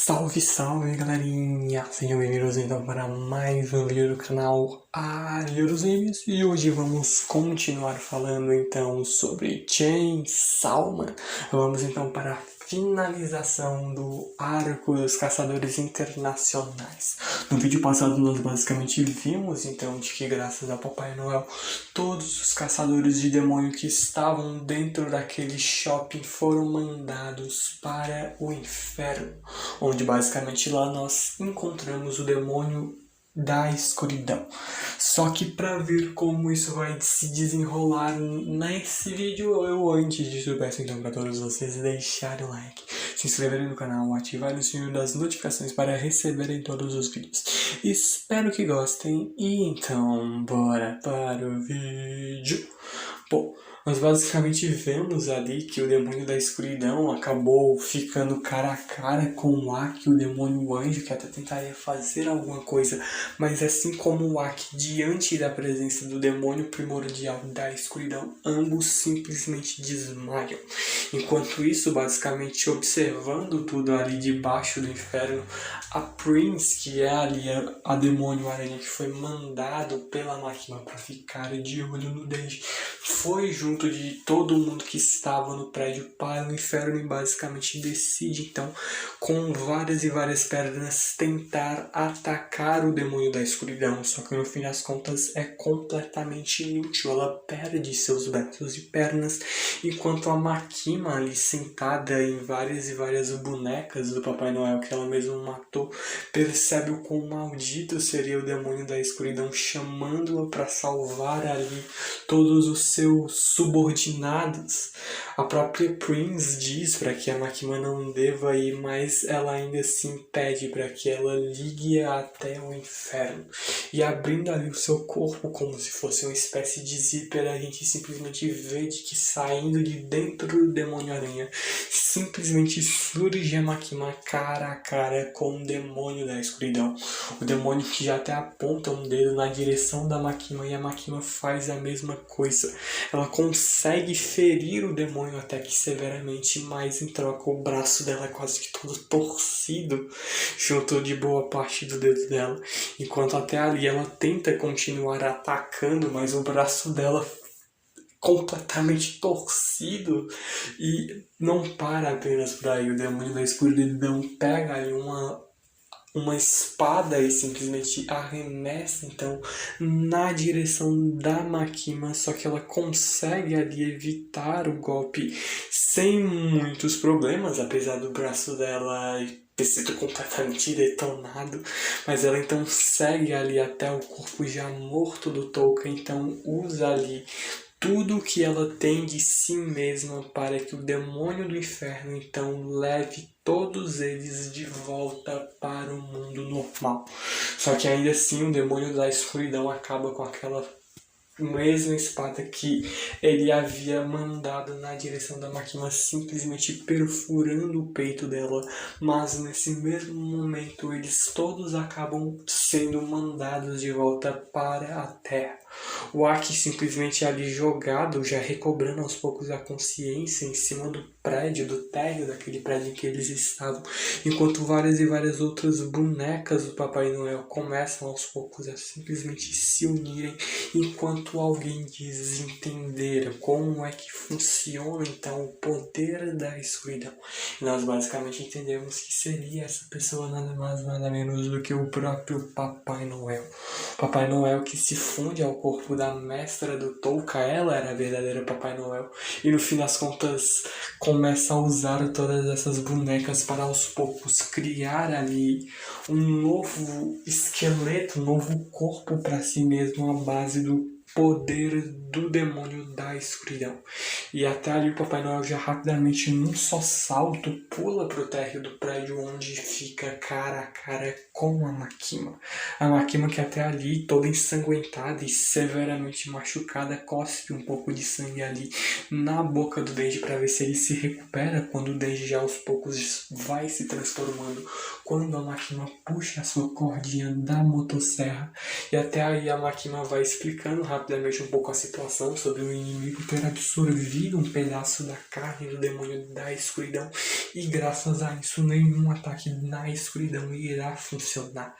Salve, salve, galerinha! Sejam bem-vindos então para mais um vídeo do canal Alhos Games. E hoje vamos continuar falando então sobre Chainsaw Man. Vamos então para a finalização do arco dos caçadores internacionais. No vídeo passado nós basicamente vimos então de que graças a Papai Noel todos os caçadores de demônio que estavam dentro daquele shopping foram mandados para o inferno, onde basicamente lá nós encontramos o demônio da escuridão. Só que para ver como isso vai se desenrolar nesse vídeo, eu antes disso peço então para todos vocês deixarem o like, se inscreverem no canal, ativarem o sininho das notificações para receberem todos os vídeos. Espero que gostem e então bora para o vídeo. Bom, nós basicamente vemos ali que o demônio da escuridão acabou ficando cara a cara com o Aki, o demônio anjo, que até tentaria fazer alguma coisa, mas assim como o Aki, diante da presença do demônio primordial da escuridão, ambos simplesmente desmaiam. Enquanto isso, basicamente observando tudo ali debaixo do inferno, a Prince, que é ali a demônio aranha que foi mandado pela Makima para ficar de olho no Denji, foi junto de todo mundo que estava no prédio para o inferno e basicamente decide então, com várias e várias pernas, tentar atacar o demônio da escuridão. Só que no fim das contas é completamente inútil, ela perde seus braços e pernas, enquanto a Makima ali sentada em várias e várias bonecas do Papai Noel que ela mesma matou, percebe o quão maldito seria o demônio da escuridão, chamando-a para salvar ali todos os seus subordinados. A própria Prince diz para que a Makima não deva ir, mas ela ainda assim pede para que ela ligue até o inferno. E abrindo ali o seu corpo como se fosse uma espécie de zíper, a gente simplesmente vê de que saindo de dentro do demônio aranha simplesmente surge a Makima cara a cara com o demônio da escuridão. O demônio que já até aponta um dedo na direção da Makima e a Makima faz a mesma coisa. Ela consegue ferir o demônio até que severamente, mas em troca o braço dela é quase que todo torcido junto de boa parte do dedo dela. Enquanto até ali ela tenta continuar atacando, mas o braço dela completamente torcido e não para apenas por aí. O demônio da escuridão pega ali uma espada e simplesmente arremessa então na direção da Makima, só que ela consegue ali evitar o golpe sem muitos problemas, apesar do braço dela ter sido completamente detonado, mas ela então segue ali até o corpo já morto do Touka, então usa ali tudo que ela tem de si mesma para que o demônio do inferno então leve todos eles de volta para o mundo normal. Só que ainda assim o demônio da escuridão acaba com aquela mesma espada que ele havia mandado na direção da Makima, simplesmente perfurando o peito dela, mas nesse mesmo momento eles todos acabam sendo mandados de volta para a Terra. O Aki simplesmente ali jogado, já recobrando aos poucos a consciência em cima do prédio, do térreo daquele prédio em que eles estavam, enquanto várias e várias outras bonecas do Papai Noel começam aos poucos a simplesmente se unirem, enquanto alguém desentender como é que funciona então o poder da escuridão. E nós basicamente entendemos que seria essa pessoa nada mais nada menos do que o próprio Papai Noel. Papai Noel que se funde ao corpo da mestra do Touka, ela era a verdadeira Papai Noel, e no fim das contas começa a usar todas essas bonecas para aos poucos criar ali um novo esqueleto, um novo corpo para si mesmo à base do poder do demônio da escuridão. E até ali o Papai Noel já rapidamente, num só salto, pula pro térreo do prédio onde fica cara a cara com a Makima. A Makima que até ali, toda ensanguentada e severamente machucada, cospe um pouco de sangue ali na boca do Denji para ver se ele se recupera, quando o Denji já aos poucos vai se transformando, quando a Makima puxa a sua cordinha da motosserra. E até aí a Makima vai explicando rapidamente rapidamente um pouco a situação sobre o inimigo ter absorvido um pedaço da carne do demônio da escuridão e graças a isso nenhum ataque na escuridão irá funcionar.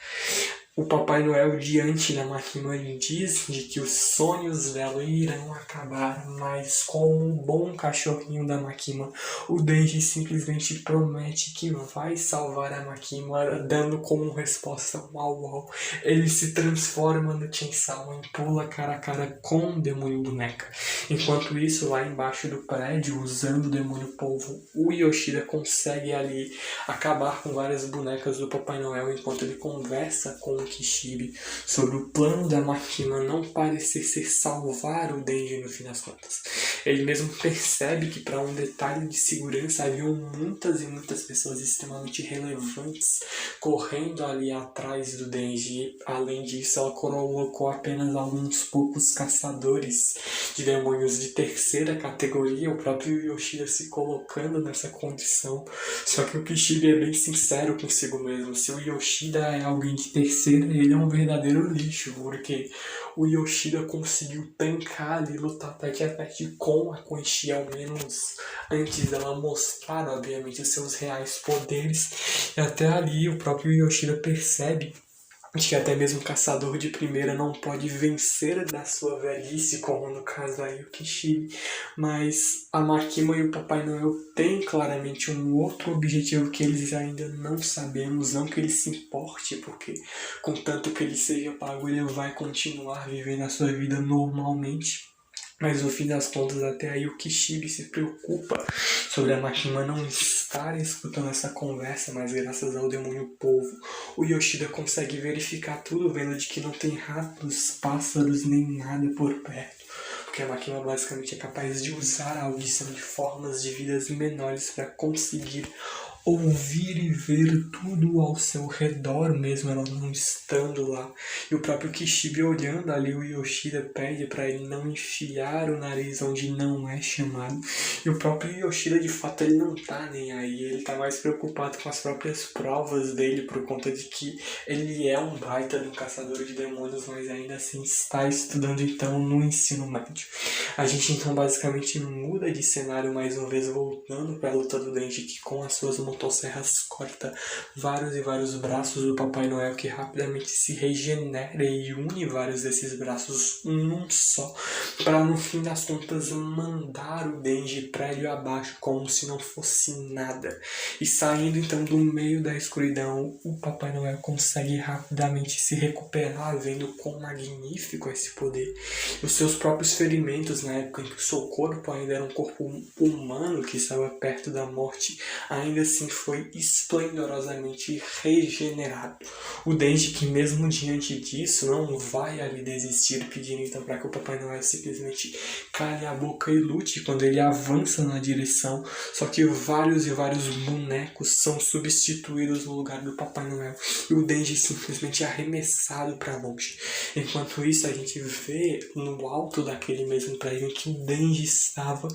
O Papai Noel, diante da Makima, diz de que os sonhos dela irão acabar, mas como um bom cachorrinho da Makima, o Denji simplesmente promete que vai salvar a Makima, dando como resposta um au. Ele se transforma no Chainsaw e pula cara a cara com o demônio boneca. Enquanto isso, lá embaixo do prédio, usando o demônio polvo, o Yoshida consegue ali acabar com várias bonecas do Papai Noel enquanto ele conversa com o Kishibe sobre o plano da Makima não parecer ser salvar o Denji no fim das contas. Ele mesmo percebe que para um detalhe de segurança haviam muitas e muitas pessoas extremamente relevantes correndo ali atrás do Denji. Além disso, ela colocou apenas alguns poucos caçadores de demônios de terceira categoria, o próprio Yoshida se colocando nessa condição. Só que o Kishibe é bem sincero consigo mesmo. Se o Yoshida é alguém de terceira, ele é um verdadeiro lixo, porque o Yoshida conseguiu tancar ali, lutar tete a tete com a Quan Chi, ao menos antes dela mostrar, obviamente, os seus reais poderes. E até ali o próprio Yoshida percebe que até mesmo o caçador de primeira não pode vencer da sua velhice, como no caso aí o Kishibe. Mas a Makima e o Papai Noel têm claramente um outro objetivo que eles ainda não sabemos, não que ele se importe, porque contanto que ele seja pago, ele vai continuar vivendo a sua vida normalmente. Mas no fim das contas, até aí o Kishibe se preocupa sobre a Makima não estar escutando essa conversa, mas graças ao demônio polvo, o Yoshida consegue verificar tudo, vendo de que não tem ratos, pássaros, nem nada por perto. Porque a Makima basicamente é capaz de usar a audição de formas de vidas menores para conseguir ouvir e ver tudo ao seu redor, mesmo ela não estando lá. E o próprio Kishibe, olhando ali o Yoshida, pede para ele não enfiar o nariz onde não é chamado. E o próprio Yoshida, de fato, ele não tá nem aí. Ele tá mais preocupado com as próprias provas dele, por conta de que ele é um baita de um caçador de demônios, mas ainda assim está estudando então no ensino médio. A gente então basicamente muda de cenário mais uma vez, voltando para a luta do Denji, que com as suas motosserras corta vários e vários braços do Papai Noel, que rapidamente se regenera e une vários desses braços num só, para no fim das contas mandar o Denji prédio abaixo como se não fosse nada. E saindo então do meio da escuridão, o Papai Noel consegue rapidamente se recuperar, vendo quão magnífico é esse poder. Os seus próprios ferimentos, na época em que o seu corpo ainda era um corpo humano que estava perto da morte, ainda assim foi esplendorosamente regenerado. O Denji, que mesmo diante disso não vai ali desistir, pedindo então para que o Papai Noel simplesmente cale a boca e lute quando ele avança na direção. Só que vários e vários bonecos são substituídos no lugar do Papai Noel e o Denji simplesmente arremessado para longe. Enquanto isso, a gente vê no alto daquele mesmo prédio em que o Denji estava,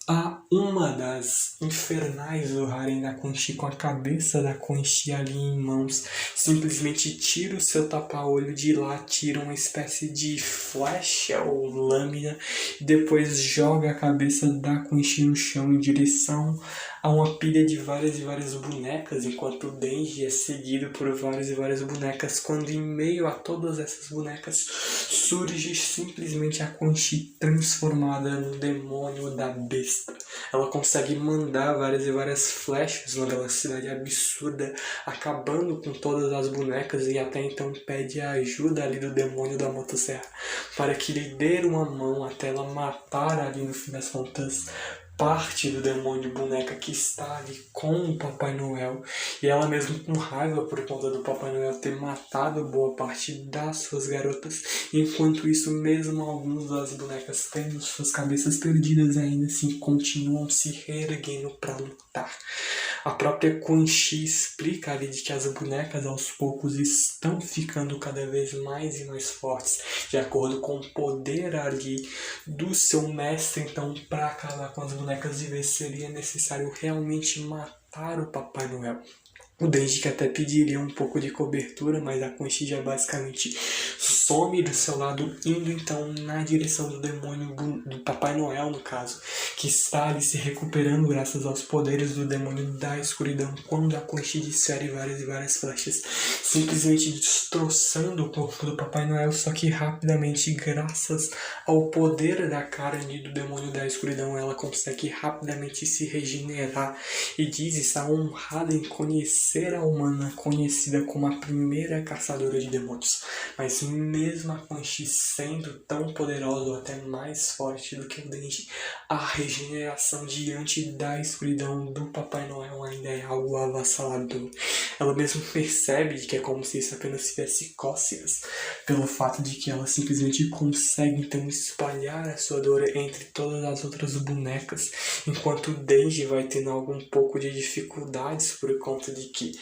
a uma das infernais do Harem da Quan Chi, com a cabeça da Quan Chi ali em mãos, simplesmente tira o seu tapa-olho de lá, tira uma espécie de flecha ou lâmina e depois joga a cabeça da Quan Chi no chão em direção a uma pilha de várias e várias bonecas, enquanto o Denji é seguido por várias e várias bonecas, quando em meio a todas essas bonecas surge simplesmente a Quan Chi transformada no demônio da besta. Ela consegue mandar várias e várias flechas numa velocidade absurda, acabando com todas as bonecas, e até então pede a ajuda ali do demônio da motosserra para que lhe dê uma mão até ela matar ali no fim das contas parte do demônio boneca que está ali com o Papai Noel, e ela mesmo com raiva por conta do Papai Noel ter matado boa parte das suas garotas. Enquanto isso, mesmo algumas das bonecas tendo suas cabeças perdidas, ainda assim continuam se reerguendo para lutar. A própria Quan Chi explica ali de que as bonecas aos poucos estão ficando cada vez mais e mais fortes, de acordo com o poder ali do seu mestre. Então, para acabar com as bonecas de vez, seria necessário realmente matar o Papai Noel. O Denji que até pediria um pouco de cobertura, mas a Quan Chi já basicamente some do seu lado, indo então na direção do demônio, do Papai Noel no caso, que está ali se recuperando graças aos poderes do demônio da escuridão, quando a Quan-Chi dispara várias e várias flechas, simplesmente destroçando o corpo do Papai Noel, só que rapidamente, graças ao poder da carne do demônio da escuridão, ela consegue rapidamente se regenerar e diz estar honrada em conhecer a humana conhecida como a primeira caçadora de demônios. Mas mesmo a Quan-Chi sendo tão poderosa ou até mais forte do que o Denji, a regeneração diante da escuridão do Papai Noel ainda é algo avassalador. Ela mesmo percebe que é como se isso apenas tivesse cócegas, pelo fato de que ela simplesmente consegue então espalhar a sua dor entre todas as outras bonecas, enquanto o Denji vai tendo algum pouco de dificuldades por conta de que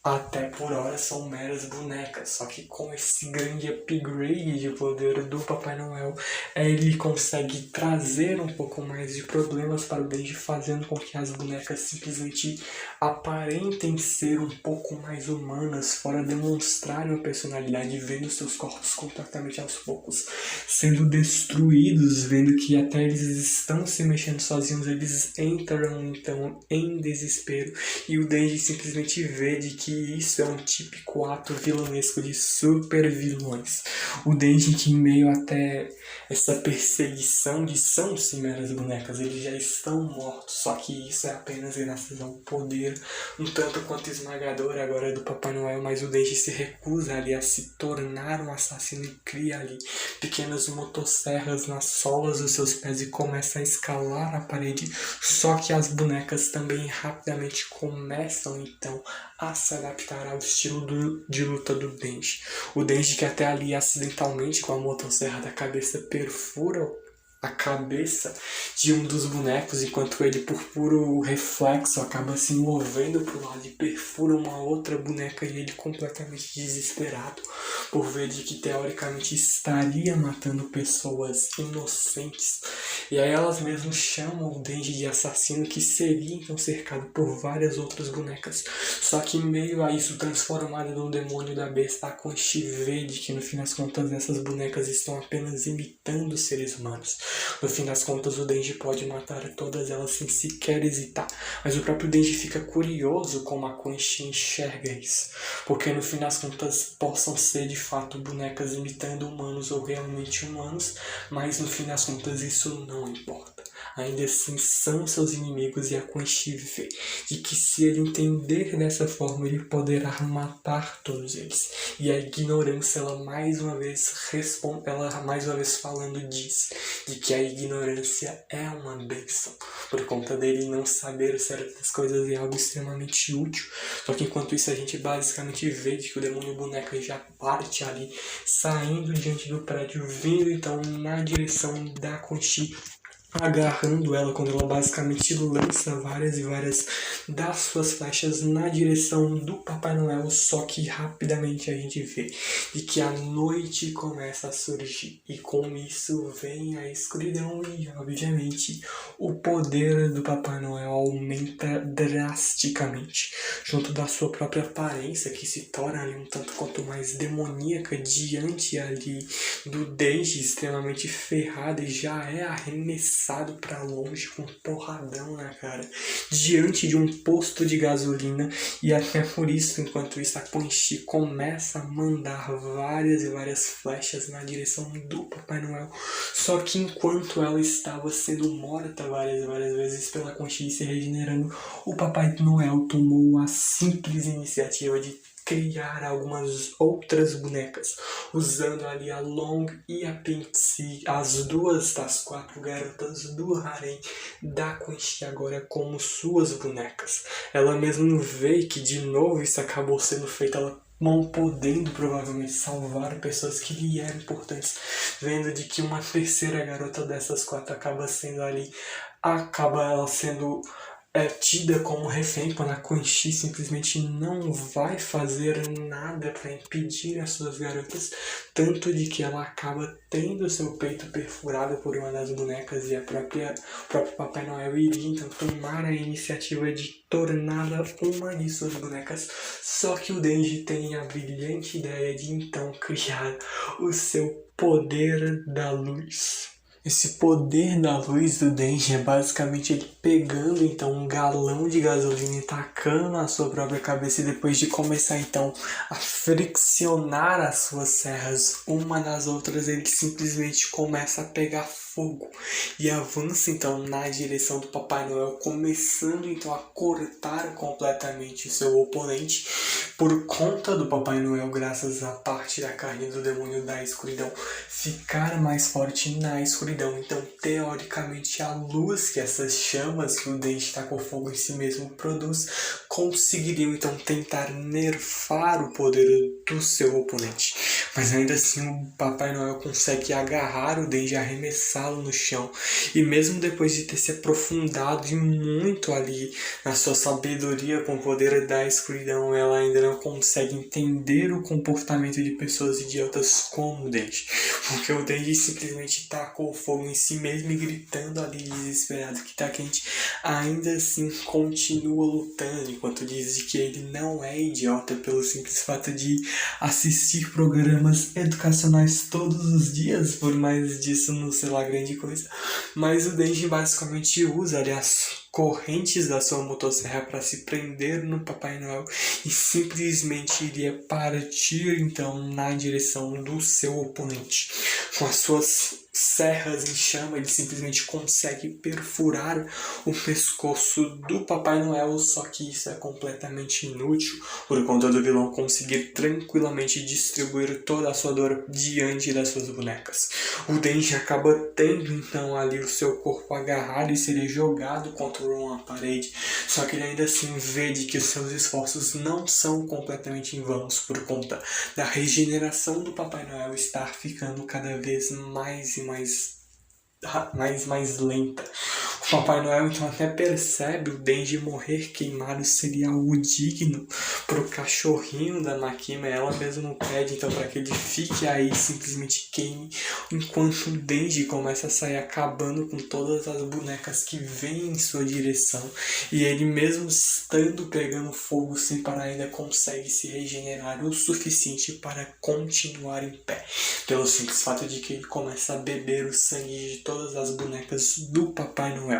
até por hora são meras bonecas, só que com esse grande upgrade de poder do Papai Noel, ele consegue trazer um pouco mais de problemas para o Denji, fazendo com que as bonecas simplesmente aparentem ser um pouco mais humanas, fora demonstrarem uma personalidade, vendo seus corpos completamente aos poucos sendo destruídos, vendo que até eles estão se mexendo sozinhos, eles entram então em desespero, e o Denji simplesmente vê de que isso é um típico ato vilanesco de super vilões. O Denji, que em meio até essa perseguição de são sim meras bonecas, eles já estão mortos, só que isso é apenas graças ao poder um tanto quanto esmagador agora do Papai Noel, mas o Denji se recusa ali a se tornar um assassino e cria ali pequenas motosserras nas solas dos seus pés e começa a escalar a parede, só que as bonecas também rapidamente começam então a se adaptar ao estilo de luta do Denji. O Denji, que até ali acidentalmente com a motosserra da cabeça perfura a cabeça de um dos bonecos, enquanto ele, por puro reflexo, acaba se movendo para o lado e perfura uma outra boneca, e ele completamente desesperado por ver de que teoricamente estaria matando pessoas inocentes. E aí elas mesmas chamam o Denji de assassino, que seria então cercado por várias outras bonecas. Só que em meio a isso, transformada num demônio da besta, a Quan-Chi vê de que no fim das contas essas bonecas estão apenas imitando seres humanos. No fim das contas, o Denji pode matar todas elas sem sequer hesitar, mas o próprio Denji fica curioso como a Quan-Chi enxerga isso, porque no fim das contas possam ser de fato bonecas imitando humanos ou realmente humanos, mas no fim das contas isso não importa. Ainda assim são seus inimigos, e a Quan-Chi vê de que se ele entender dessa forma, ele poderá matar todos eles. E a ignorância, ela mais uma vez falando diz de que a ignorância é uma bênção, por conta dele não saber certas coisas é algo extremamente útil. Só que enquanto isso a gente basicamente vê de que o demônio boneca já parte ali, saindo diante do prédio, vindo então na direção da Quan-Chi, agarrando ela, quando ela basicamente lança várias e várias das suas flechas na direção do Papai Noel. Só que rapidamente a gente vê de que a noite começa a surgir, e com isso vem a escuridão, e obviamente o poder do Papai Noel aumenta drasticamente, junto da sua própria aparência, que se torna ali um tanto quanto mais demoníaca diante ali do Denji extremamente ferrado, e já é arremessado para longe com um porradão na cara diante de um posto de gasolina. E até por isso, enquanto isso, a Quan-Chi começa a mandar várias e várias flechas na direção do Papai Noel. Só que enquanto ela estava sendo morta várias e várias vezes pela Quan-Chi se regenerando, o Papai Noel tomou a simples iniciativa de criar algumas outras bonecas, usando ali a Long e a Pink-Chi, as duas das 4 garotas do harém da Quan-Chi agora como suas bonecas. Ela mesmo vê que de novo isso acabou sendo feito, ela não podendo provavelmente salvar pessoas que lhe eram importantes, vendo de que uma terceira garota dessas 4 acaba ela sendo é tida como refém quando a Quan Chi simplesmente não vai fazer nada para impedir as suas garotas, tanto de que ela acaba tendo seu peito perfurado por uma das bonecas e o próprio Papai Noel iria então tomar a iniciativa de torná-la uma de suas bonecas, só que o Denji tem a brilhante ideia de então criar o seu poder da luz. Esse poder da luz do Denji é basicamente ele pegando então um galão de gasolina e tacando na sua própria cabeça e depois de começar então a friccionar as suas serras uma nas outras, ele simplesmente começa a pegar fogo e avança então na direção do Papai Noel, começando então a cortar completamente o seu oponente por conta do Papai Noel, graças à parte da carne do demônio da escuridão ficar mais forte na escuridão. Então, teoricamente, a luz que essas chamas que o Denji tacou fogo em si mesmo produz conseguiriam então tentar nerfar o poder do seu oponente. Mas ainda assim o Papai Noel consegue agarrar o Denji e arremessá-lo no chão. E mesmo depois de ter se aprofundado e muito ali na sua sabedoria com o poder da escuridão, ela ainda não consegue entender o comportamento de pessoas idiotas como o Denji. Porque o Denji simplesmente tacou fogo em si mesmo e gritando ali desesperado que tá quente, ainda assim continua lutando, enquanto diz que ele não é idiota pelo simples fato de assistir programas educacionais todos os dias, por mais disso não ser lá grande coisa. Mas o Denji basicamente usa, aliás, correntes da sua motosserra para se prender no Papai Noel e simplesmente iria partir então na direção do seu oponente. Com as suas serras em chama, ele simplesmente consegue perfurar o pescoço do Papai Noel, só que isso é completamente inútil por conta do vilão conseguir tranquilamente distribuir toda a sua dor diante das suas bonecas. O Denji acaba tendo então ali o seu corpo agarrado e seria jogado contra uma parede, só que ele ainda assim vê de que os seus esforços não são completamente em vãos por conta da regeneração do Papai Noel estar ficando cada vez mais e mais lenta. O Papai Noel então até percebe o Denji morrer queimado seria algo digno pro cachorrinho da Makima. Ela mesma pede então para que ele fique aí, simplesmente queime, enquanto o Denji começa a sair acabando com todas as bonecas que vêm em sua direção, e ele mesmo estando pegando fogo sem parar ainda consegue se regenerar o suficiente para continuar em pé, pelo simples fato de que ele começa a beber o sangue de todas as bonecas do Papai Noel.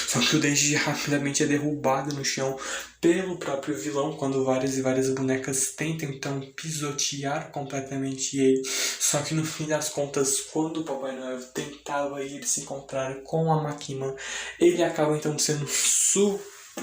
Só que o Denji rapidamente é derrubado no chão pelo próprio vilão, quando várias e várias bonecas tentam então pisotear completamente ele. Só que no fim das contas, quando o Papai Noel tentava ir se encontrar com a Makima, ele acaba então sendo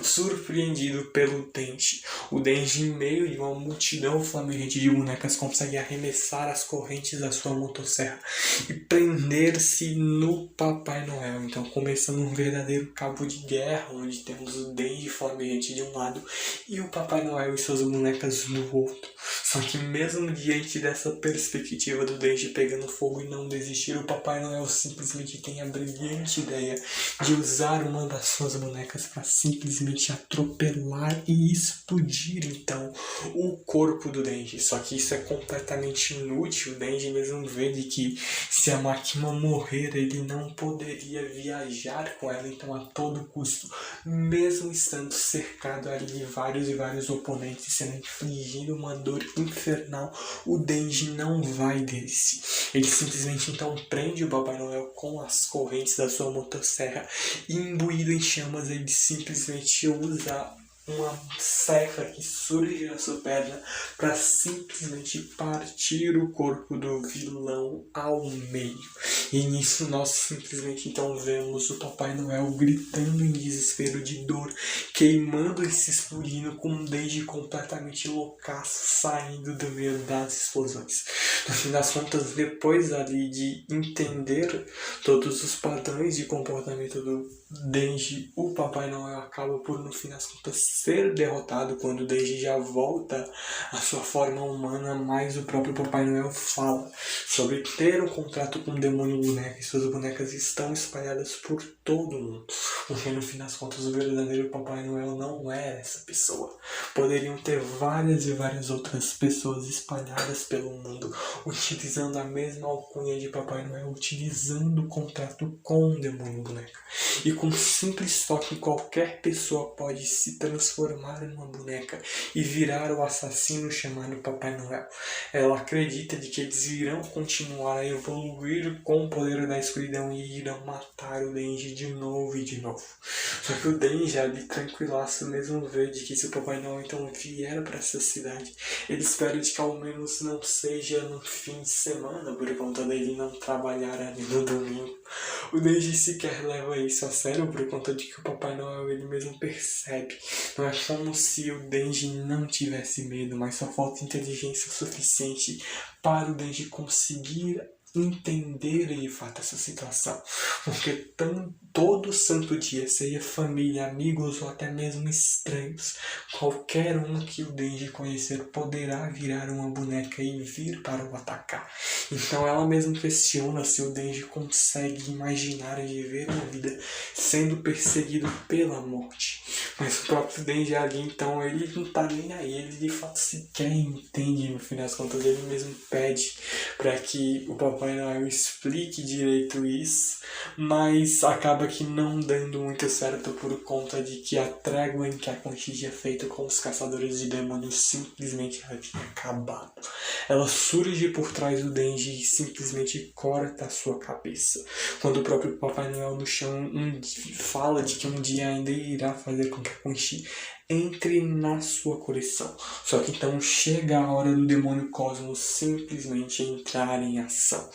surpreendido pelo Denji. O Denji, em meio de uma multidão flamejante de bonecas, consegue arremessar as correntes da sua motosserra e prender-se no Papai Noel. Então, começando um verdadeiro cabo de guerra, onde temos o Denji flamejante de um lado e o Papai Noel e suas bonecas do outro. Só que mesmo diante dessa perspectiva do Denji pegando fogo e não desistir, o Papai Noel simplesmente tem a brilhante ideia de usar uma das suas bonecas para simplesmente atropelar e explodir então o corpo do Denji. Só que isso é completamente inútil. O Denji mesmo vê de que se a Makima morrer, ele não poderia viajar com ela então a todo custo, mesmo estando cercado ali de vários e vários oponentes, sendo infligindo uma dor infernal. O Denji não vai desse. Ele simplesmente então prende o Papai Noel com as correntes da sua motosserra e, imbuído em chamas, ele simplesmente usa uma serra que surge da sua perna para simplesmente partir o corpo do vilão ao meio. E nisso nós simplesmente então vemos o Papai Noel gritando em desespero de dor, queimando e se explodindo, com um Denji completamente loucaço saindo do meio das explosões. No fim das contas, depois ali de entender todos os padrões de comportamento do Denji, o Papai Noel acaba por, no fim das contas, ser derrotado quando o Denji já volta à sua forma humana, mas o próprio Papai Noel fala sobre ter um contrato com o demônio boneca e suas bonecas estão espalhadas por todo o mundo. Porque no fim das contas o verdadeiro Papai Noel não era essa pessoa. Poderiam ter várias e várias outras pessoas espalhadas pelo mundo, utilizando a mesma alcunha de Papai Noel, utilizando o contrato com o demônio boneca. E com um simples toque, qualquer pessoa pode se transformar em uma boneca e virar o assassino chamado Papai Noel. Ela acredita de que eles irão continuar a evoluir com o poder da escuridão e irão matar o Denji de novo e de novo. Só que o Denji ali tranquilaço mesmo vê de que se o Papai Noel então vier para essa cidade, ele espera de que ao menos não seja no fim de semana, por conta dele não trabalhar ali no domingo. O Denji sequer leva isso a sério por conta de que o Papai Noel ele mesmo percebe. Não é como se o Denji não tivesse medo, mas só falta inteligência suficiente para o Denji conseguir entender de fato essa situação, porque todo santo dia, seja família, amigos ou até mesmo estranhos, qualquer um que o Denji conhecer poderá virar uma boneca e vir para o atacar. Então ela mesma questiona se o Denji consegue imaginar viver uma vida sendo perseguido pela morte. Mas o próprio Denji ali, então, ele não tá nem aí, ele de fato sequer entende, no fim das contas, ele mesmo pede para que o Papai Noel explique direito isso, mas acaba que não dando muito certo por conta de que a trégua em que a Quan Chi tinha feito com os caçadores de demônios simplesmente havia acabado. Ela surge por trás do Denji e simplesmente corta a sua cabeça. Quando o próprio Papai Noel no chão fala de que um dia ainda irá fazer com que a Quan Chi entre na sua coleção. Só que então chega a hora do demônio Cosmos simplesmente entrar em ação.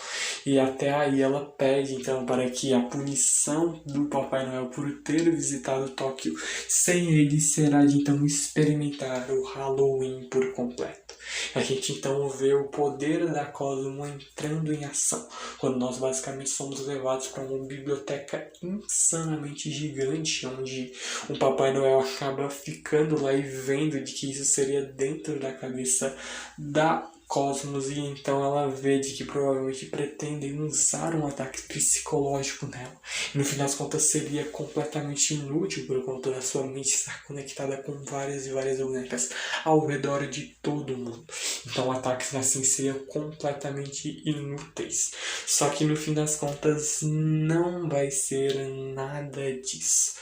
E até aí ela pede então para que a punição do Papai Noel por ter visitado Tóquio sem ele será de então experimentar o Halloween por completo. A gente então vê o poder da Cosmo entrando em ação, quando nós basicamente somos levados para uma biblioteca insanamente gigante, onde o Papai Noel acaba ficando lá e vendo de que isso seria dentro da cabeça da Cosmos, e então ela vê de que provavelmente pretendem usar um ataque psicológico nela. E no fim das contas seria completamente inútil por conta da sua mente estar conectada com várias e várias bonecas ao redor de todo mundo. Então ataques assim seriam completamente inúteis. Só que no fim das contas não vai ser nada disso.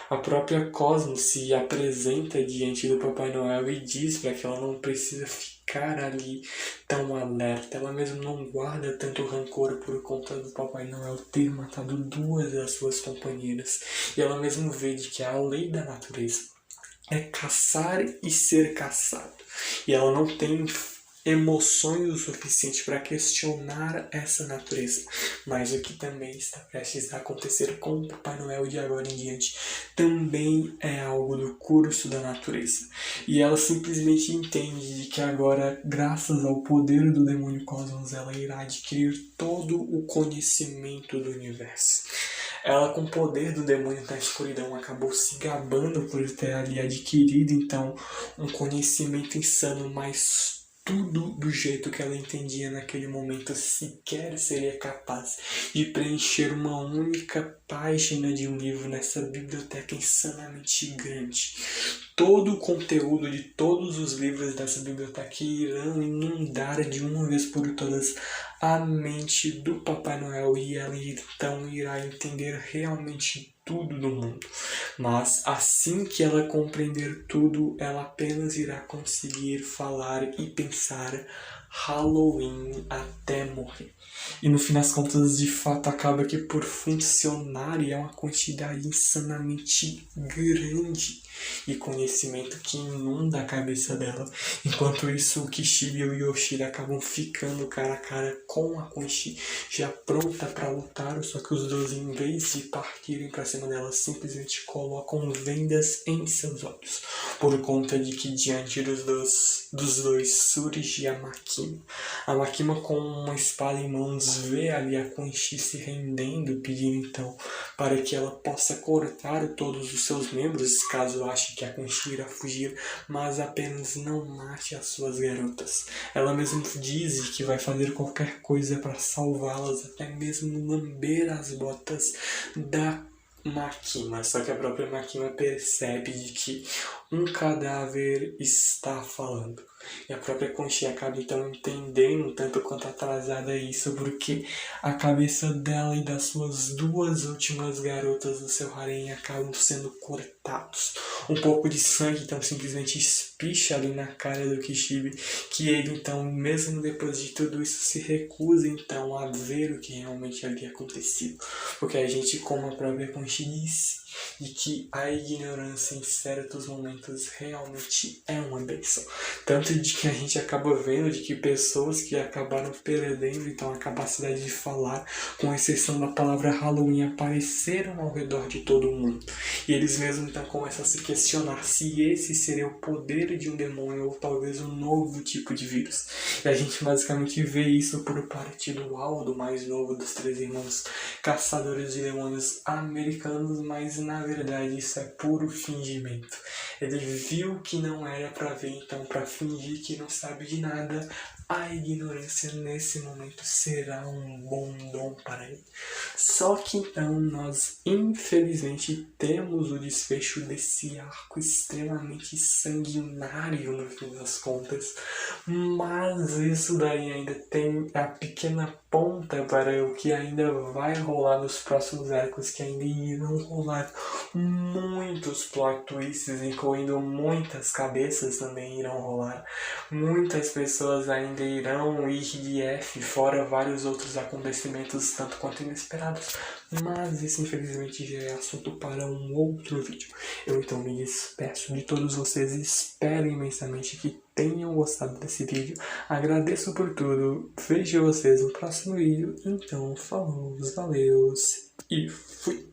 A própria Cosmos se apresenta diante do Papai Noel e diz para que ela não precisa ficar ali tão alerta. Ela mesmo não guarda tanto rancor por conta do Papai Noel ter matado 2 das suas companheiras. E ela mesmo vê de que a lei da natureza é caçar e ser caçado. E ela não tem emoções o suficiente para questionar essa natureza. Mas o que também está prestes a acontecer com o Papai Noel de agora em diante também é algo do curso da natureza. E ela simplesmente entende que agora, graças ao poder do demônio Cosmos, ela irá adquirir todo o conhecimento do universo. Ela, com o poder do demônio da escuridão, acabou se gabando por ter ali adquirido então um conhecimento insano, mas tudo do jeito que ela entendia naquele momento sequer seria capaz de preencher uma única página de um livro nessa biblioteca insanamente grande. Todo o conteúdo de todos os livros dessa biblioteca irão inundar de uma vez por todas a mente do Papai Noel, e ela então irá entender realmente tudo do mundo. Mas assim que ela compreender tudo, ela apenas irá conseguir falar e pensar Halloween até morrer. E no fim das contas, de fato, acaba que por funcionar, e é uma quantidade insanamente grande e conhecimento que inunda a cabeça dela. Enquanto isso, o Kishibe e o Yoshida acabam ficando cara a cara com a Quan Chi, já pronta para lutar, só que os dois, em vez de partirem para cima dela simplesmente colocam vendas em seus olhos, por conta de que diante dos dois surge a Makima. A Makima, com uma espada em mãos, vê ali a Quan Chi se rendendo, pedindo então para que ela possa cortar todos os seus membros, caso ache que a Quan Chi irá fugir, mas apenas não mate as suas garotas. Ela mesma diz que vai fazer qualquer coisa para salvá-las, até mesmo lamber as botas da Makima. Só que a própria Makima percebe de que um cadáver está falando. E a própria Quan Chi acaba então entendendo, tanto quanto atrasada isso, porque a cabeça dela e das suas duas últimas garotas do seu harém acabam sendo cortados. Um pouco de sangue então simplesmente espicha ali na cara do Kishibe, que ele então, mesmo depois de tudo isso, se recusa então a ver o que realmente havia acontecido. Porque a gente, como a própria Quan Chi disse, de que a ignorância em certos momentos realmente é uma bênção. Tanto de que a gente acaba vendo de que pessoas que acabaram perdendo então a capacidade de falar, com exceção da palavra Halloween, apareceram ao redor de todo mundo. E eles mesmos então começam a se questionar se esse seria o poder de um demônio ou talvez um novo tipo de vírus. E a gente basicamente vê isso por parte do Aldo, mais novo dos três irmãos caçadores de demônios americanos, mas na verdade isso é puro fingimento. Ele viu que não era para ver, então para fingir que não sabe de nada, a ignorância nesse momento será um bom dom para ele. Só que então nós infelizmente temos o desfecho desse arco extremamente sanguinário no fim das contas, mas isso daí ainda tem a pequena ponta para o que ainda vai rolar nos próximos arcos, que ainda irão rolar muitos plot twists, incluindo muitas cabeças também irão rolar. Muitas pessoas ainda irão ir de F, fora vários outros acontecimentos, tanto quanto inesperados. Mas isso infelizmente já é assunto para um outro vídeo. Eu então me despeço de todos vocês, espero imensamente que tenham gostado desse vídeo. Agradeço por tudo, vejo vocês no próximo vídeo. Então, falou, valeus e fui!